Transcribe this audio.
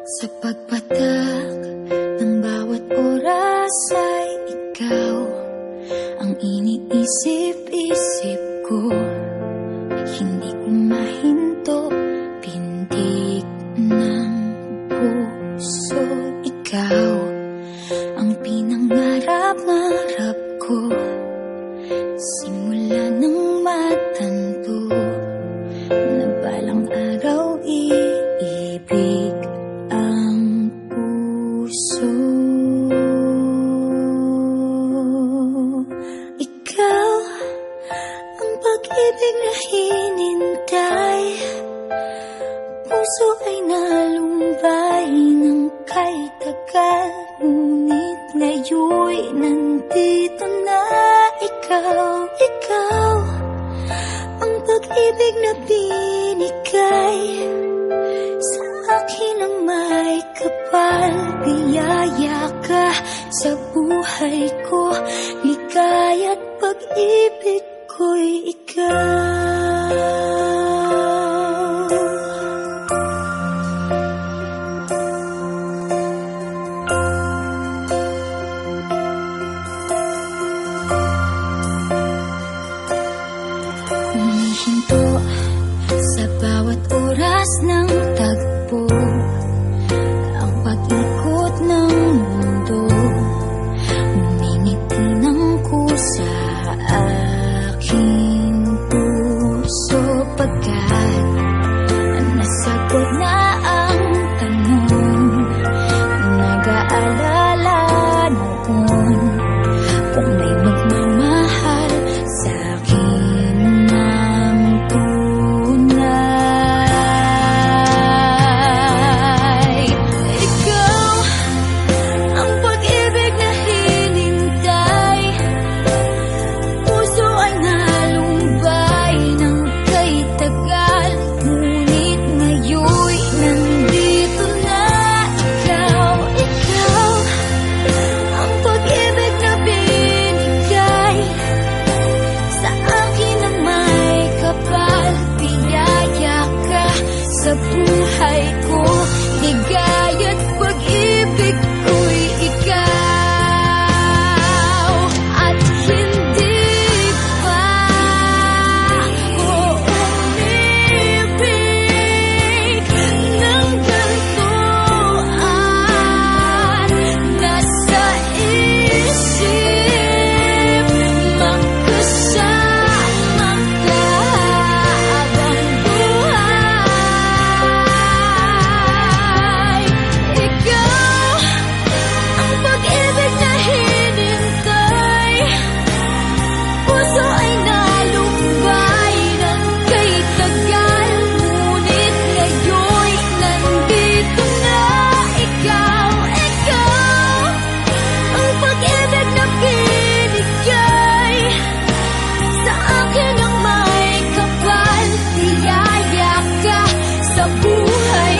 Sa pagpatak ng bawat oras ay ikaw ang iniisip-isip ko. Hindi ko mahinto, pintig ng puso. Ikaw ang pinangarap-ngarap ko, simula nang matanto na balang araw iibig ang puso. Ikaw ang pag-ibig na hinintay, puso ay nalumbay ng kay tagal, ngunit ngayon'y nandito na ikaw. Ikaw ang pag-ibig na binigay sa akin ang may kapal. Biyaya ka sa buhay ko, ligaya't pag-ibig ko'y ikaw. Humihinto sa bawat oras ng tagpo, ang pag-ikot ng mundo, umingiti ng kusa aking puso. Pagkat nasagot na ang tanong, nag-aalala noon kung may magmamahal sa akin ng tunay. Ikaw ang pag-ibig na hinintay, puso ay nalumbay ng kay tagal, ngunit ngayon'y nandito na ikaw. Ikaw ang pag-ibig na binigay sa akin ang may kapal. Biyaya ka sa buhay ko, ligaya't pag-ibig ko'y ikaw. At hindi pa ko umibig ng ganito, at nasa isip magkasama ka habang buhay. Ikaw ang pag-ibig na hinintay, puso ay nalumbay ng kay tagal, ngunit ngayon'y nandito na ikaw. Ikaw ang pag-ibig na binigay sa akin ang may kapal. Biyaya ka sa buhay